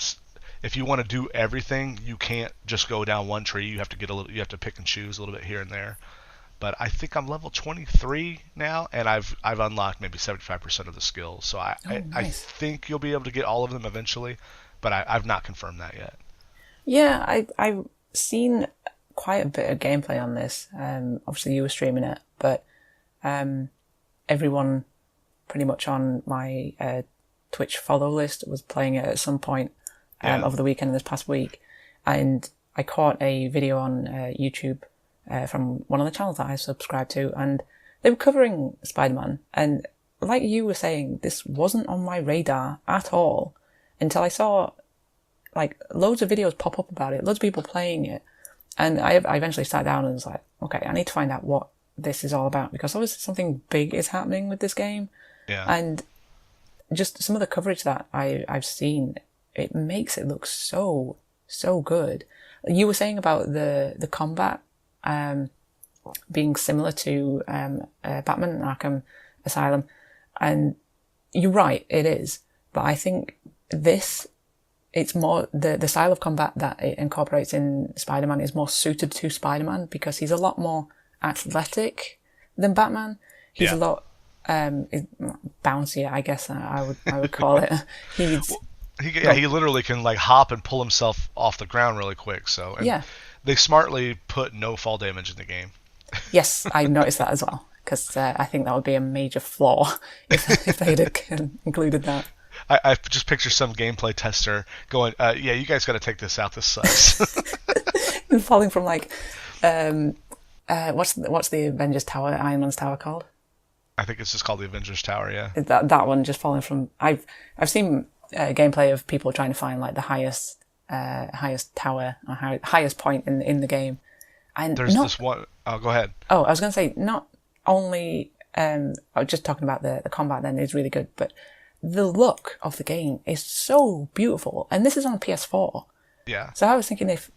if you want to do everything, you can't just go down one tree. You have to pick and choose a little bit here and there. But I think I'm level 23 now, and I've unlocked maybe 75% of the skills, so nice. I think you'll be able to get all of them eventually, but I've not confirmed that yet. Yeah, I've seen quite a bit of gameplay on this. Obviously, you were streaming it, but everyone pretty much on my Twitch follow list was playing it at some point over the weekend this past week. And I caught a video on YouTube from one of the channels that I subscribe to, and they were covering Spider-Man. And like you were saying, this wasn't on my radar at all until I saw like loads of videos pop up about it, loads of people playing it, And I eventually sat down and was like, okay, I need to find out what this is all about, because obviously something big is happening with this game. Yeah. And just some of the coverage that I've seen, it makes it look so good. You were saying about the combat being similar to Batman Arkham Asylum, and you're right, it is. But I think it's more the style of combat that it incorporates in Spider-Man is more suited to Spider-Man, because he's a lot more athletic than Batman. He's a lot bouncier, I guess I would call it. He literally can like hop and pull himself off the ground really quick. So they smartly put no fall damage in the game. Yes, I noticed that as well, because I think that would be a major flaw if they'd have included that. I just picture some gameplay tester going, yeah, you guys got to take this out. This sucks. Falling from like, what's the Avengers Tower, Iron Man's tower called? I think it's just called the Avengers Tower. Yeah. That one just falling from. I've seen gameplay of people trying to find like the highest tower or highest point in the game. And there's this one. Oh, go ahead. Oh, I was going to say, not only I was just talking about the combat then is really good, but the look of the game is so beautiful, and this is on PS4. Yeah. So I was thinking if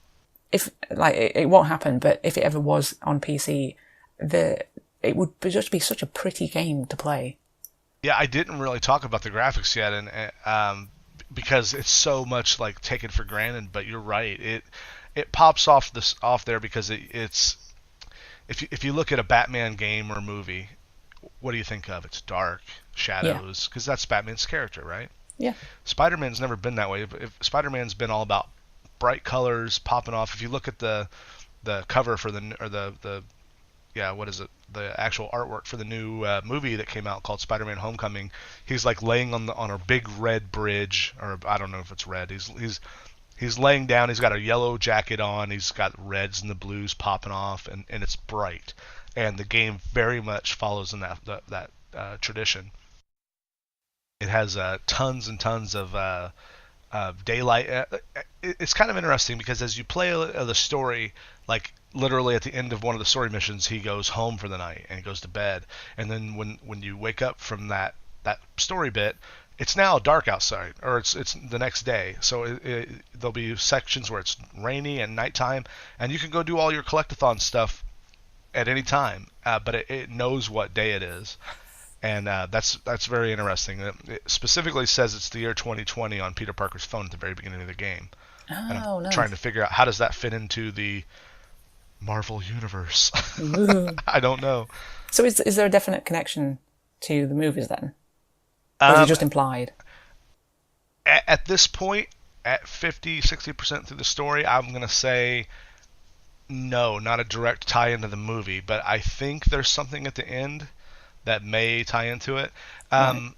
like it won't happen, but if it ever was on PC, it would just be such a pretty game to play. Yeah, I didn't really talk about the graphics yet, and because it's so much like taken for granted. But you're right, it pops off there because it's if you look at a Batman game or movie, what do you think of? It's dark, shadows, because that's Batman's character, right? Yeah. Spider-Man's never been that way. If Spider-Man's been all about bright colors popping off. If you look at the cover for the actual artwork for the new movie that came out called Spider-Man: Homecoming, he's like laying on a big red bridge, or I don't know if it's red. He's laying down. He's got a yellow jacket on. He's got reds and the blues popping off, and it's bright. And the game very much follows in that tradition. It has tons and tons of daylight. It's kind of interesting because as you play the story, like literally at the end of one of the story missions, he goes home for the night and he goes to bed. And then when you wake up from that story bit, it's now dark outside, or it's the next day. So there'll be sections where it's rainy and nighttime, and you can go do all your collectathon stuff at any time, but it knows what day it is. And that's very interesting. It specifically says it's the year 2020 on Peter Parker's phone at the very beginning of the game. Oh, and I'm nice. trying to figure out how does that fit into the Marvel universe. I don't know. So is there a definite connection to the movies then? Or is it just implied? At this point, at 50-60% through the story, I'm going to say no, not a direct tie into the movie, but I think there's something at the end that may tie into it. Right.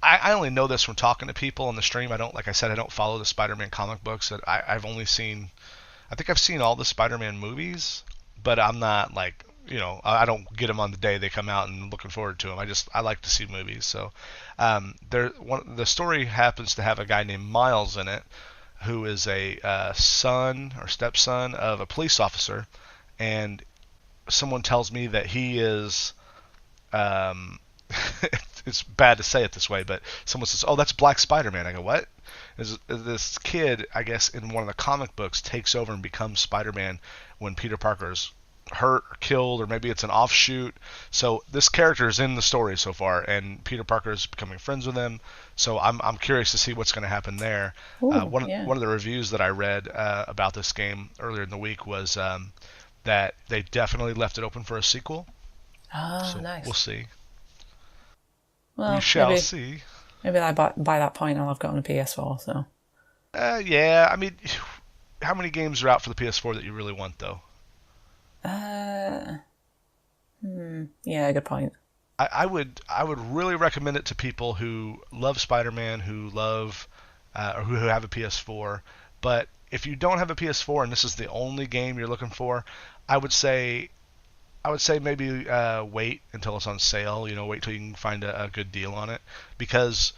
I only know this from talking to people on the stream. I don't follow the Spider-Man comic books. I've only seen, I think I've seen all the Spider-Man movies, but I'm not like, I don't get them on the day they come out and looking forward to them. I like to see movies. So the story happens to have a guy named Miles in it, who is a son or stepson of a police officer, and someone tells me that he is it's bad to say it this way, but someone says, "Oh, that's Black Spider-Man." I go, "What?" This kid, I guess, in one of the comic books, takes over and becomes Spider-Man when Peter Parker's hurt or killed, or maybe it's an offshoot. So this character is in the story so far, and Peter Parker is becoming friends with him. So I'm curious to see what's going to happen there. Ooh, one of the reviews that I read about this game earlier in the week was that they definitely left it open for a sequel. Oh, so nice. We'll see. Well, we shall see. Maybe by that point I'll have gotten a PS4. So. Yeah. I mean, how many games are out for the PS4 that you really want, though? Yeah, good point. I would really recommend it to people who love Spider-Man, who love or who have a PS4. But if you don't have a PS4 and this is the only game you're looking for, I would say maybe wait until it's on sale. Wait till you can find a good deal on it. Because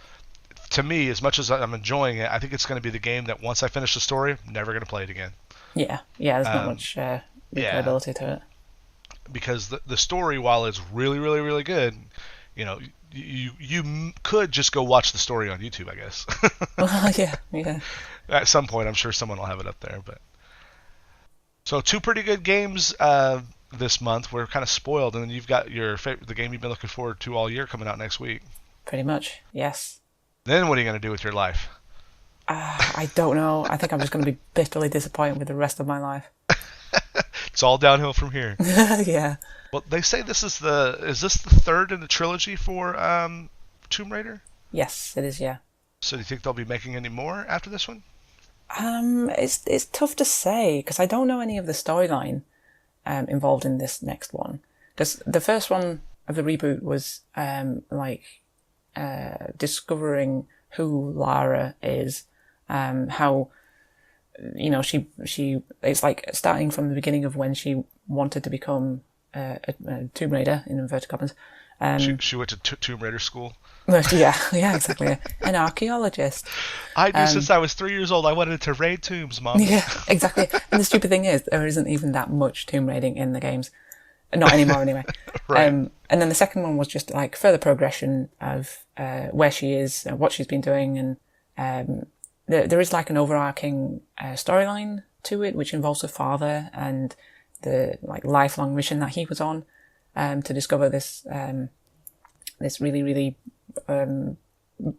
to me, as much as I'm enjoying it, I think it's going to be the game that once I finish the story, I'm never going to play it again. Yeah. There's not much Yeah, replayability to it. because the story, while it's really, really, really good, you know, you could just go watch the story on YouTube, I guess. Well, yeah, yeah. At some point, I'm sure someone will have it up there. But so two pretty good games this month. We're kind of spoiled, and then you've got the game you've been looking forward to all year coming out next week. Pretty much, yes. Then what are you going to do with your life? I don't know. I think I'm just going to be bitterly disappointed with the rest of my life. It's all downhill from here. Yeah. Well, they say this is this the third in the trilogy for Tomb Raider? Yes, it is. Yeah. So do you think they'll be making any more after this one? It's tough to say because I don't know any of the storyline involved in this next one. Because the first one of the reboot was discovering who Lara is, how she it's like starting from the beginning of when she wanted to become a Tomb Raider in inverted commas. She went to Tomb Raider school. Yeah, exactly. An archaeologist. I knew since I was 3 years old I wanted to raid tombs, Mom. Yeah, exactly. And the stupid thing is, there isn't even that much tomb raiding in the games. Not anymore, anyway. Right. And then the second one was just like further progression of where she is, what she's been doing, and there is like an overarching storyline to it, which involves her father and the like lifelong mission that he was on to discover this really, really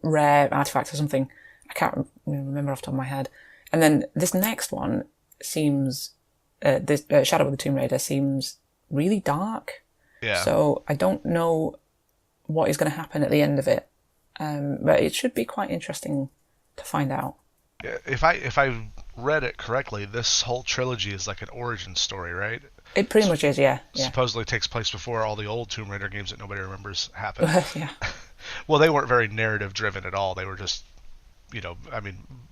rare artifact or something. I can't remember off the top of my head. And then this next one seems, this Shadow of the Tomb Raider seems really dark. Yeah. So I don't know what is going to happen at the end of it. But it should be quite interesting to find out. If I read it correctly, this whole trilogy is like an origin story, right? It pretty much is, yeah. Supposedly takes place before all the old Tomb Raider games that nobody remembers happened. Yeah. Well, they weren't very narrative driven at all. They were just,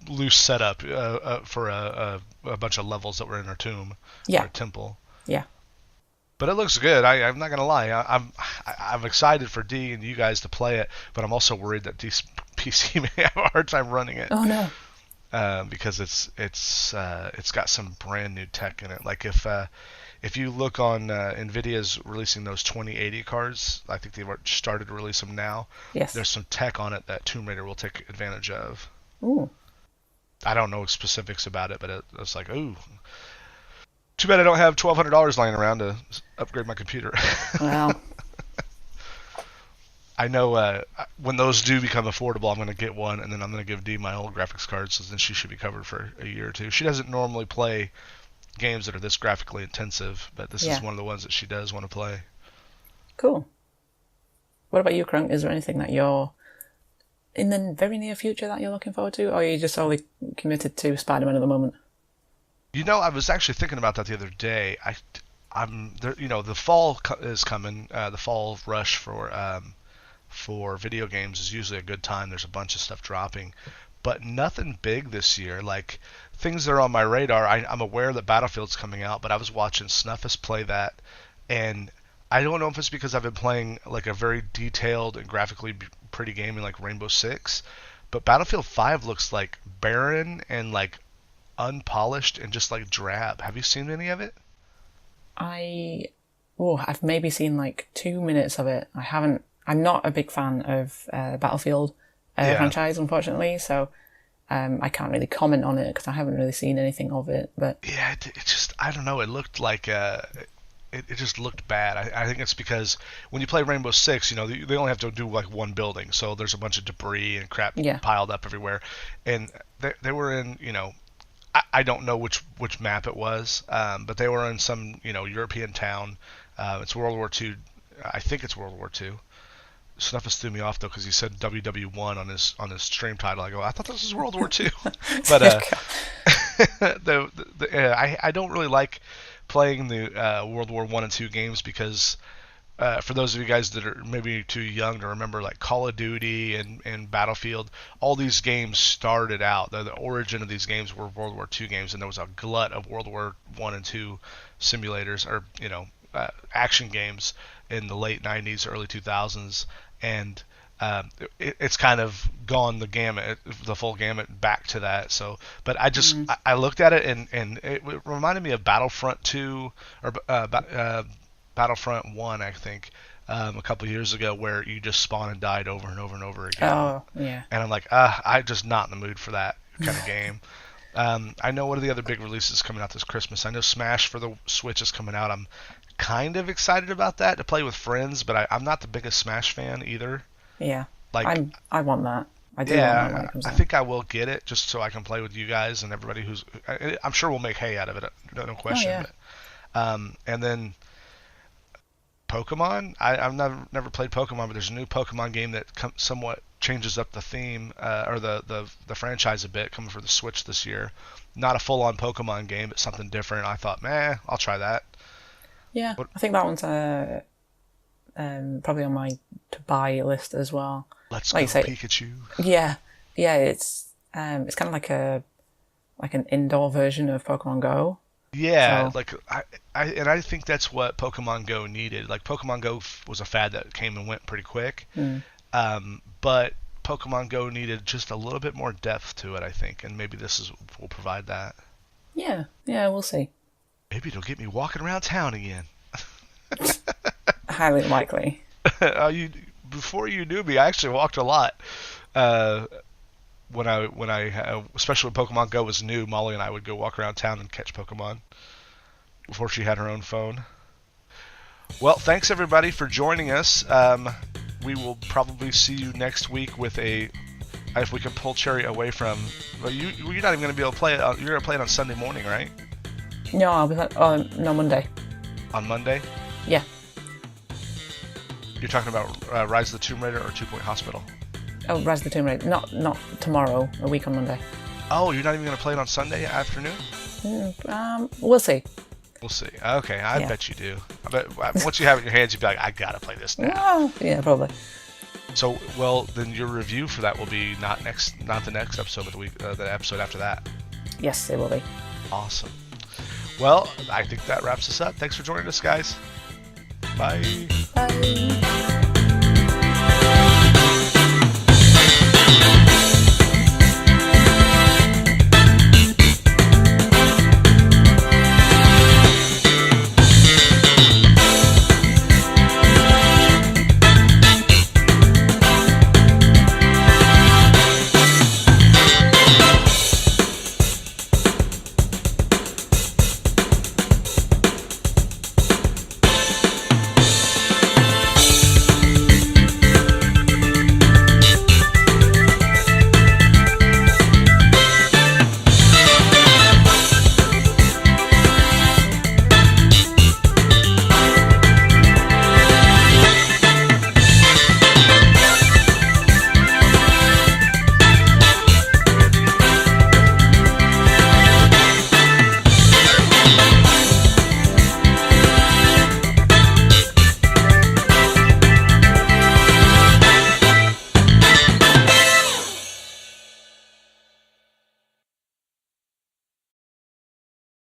loose setup for a bunch of levels that were in a tomb or a temple. Yeah. But it looks good. I'm not gonna lie. I'm excited for D and you guys to play it, but I'm also worried that D's PC may have a hard time running it. Oh no. Because it's got some brand new tech in it. Like if you look on Nvidia's releasing those 2080 cards, I think they've started to release them now. Yes. There's some tech on it that Tomb Raider will take advantage of. Ooh. I don't know specifics about it, but it's like, ooh. Too bad I don't have $1,200 lying around to upgrade my computer. Well. I know when those do become affordable, I'm going to get one, and then I'm going to give Dee my old graphics card, so then she should be covered for a year or two. She doesn't normally play games that are this graphically intensive, but this is one of the ones that she does want to play. Cool. What about you, Crunk? Is there anything that you're in the very near future that you're looking forward to, or are you just solely committed to Spider-Man at the moment? I was actually thinking about that the other day. I'm there. The fall is coming. The fall rush for video games is usually a good time. There's a bunch of stuff dropping, but nothing big this year. Like things that are on my radar. I'm aware that Battlefield's coming out, but I was watching Snuffus play that, and I don't know if it's because I've been playing like a very detailed and graphically pretty game in like Rainbow Six, but Battlefield 5 looks like barren and like unpolished and just like drab. Have you seen any of it? I've maybe seen like 2 minutes of it. I'm not a big fan of Battlefield franchise, unfortunately, so I can't really comment on it because I haven't really seen anything of it. But yeah, it just, I don't know. It looked like it just looked bad. I think it's because when you play Rainbow Six, they only have to do like one building, so there's a bunch of debris and crap piled up everywhere, and they were in I don't know which map it was, but they were in some European town. It's World War II. I think it's World War II. Snuffus threw me off though because he said WW1 on his stream title. I go, I thought this was World War II, but I don't really like playing the World War I and II games because for those of you guys that are maybe too young to remember, like Call of Duty and Battlefield, all these games started out. The origin of these games were World War II games, and there was a glut of World War I and II simulators or action games in the late 90s, early 2000s. And it's kind of gone the full gamut back to that. So, but I looked at it and it reminded me of Battlefront 2 or Battlefront 1, I think, a couple of years ago, where you just spawn and died over and over and over again. Oh, yeah. And I'm like, I'm just not in the mood for that kind of game. I know what are the other big releases coming out this Christmas. I know Smash for the Switch is coming out. I'm kind of excited about that to play with friends, but I'm not the biggest Smash fan either. Yeah. Like, I want that. I do want that when it comes out. I think I will get it just so I can play with you guys and everybody I'm sure we'll make hay out of it, no question. Oh, yeah. But, and then Pokemon. I've never played Pokemon, but there's a new Pokemon game that somewhat changes up the theme or the franchise a bit, coming for the Switch this year. Not a full-on Pokemon game, but something different. I thought, I'll try that. Yeah, I think that one's probably on my to buy list as well. Let's go Pikachu. Yeah, it's kind of like an indoor version of Pokemon Go. Yeah, so. I think that's what Pokemon Go needed. Like, Pokemon Go was a fad that came and went pretty quick, but Pokemon Go needed just a little bit more depth to it, I think, and maybe will provide that. Yeah, we'll see. Maybe it'll get me walking around town again. Highly likely. Before you knew me, I actually walked a lot. When I especially when Pokemon Go was new, Molly and I would go walk around town and catch Pokemon before she had her own phone. Well, thanks everybody for joining us. We will probably see you next week with if we can pull Cherry away from. Well, you're not even going to be able to play it. You're going to play it on Sunday morning, right? No, I'll be no, Monday. On Monday? Yeah. You're talking about Rise of the Tomb Raider or 2 Point Hospital? Oh, Rise of the Tomb Raider. Not tomorrow. A week on Monday. Oh, you're not even going to play it on Sunday afternoon? We'll see. We'll see. Okay, I bet you do. I bet once you have it in your hands, you'll be like, I gotta play this now. Oh, yeah, probably. So, well, then your review for that will be not the next episode of the week, the episode after that. Yes, it will be. Awesome. Well, I think that wraps us up. Thanks for joining us, guys. Bye. Bye.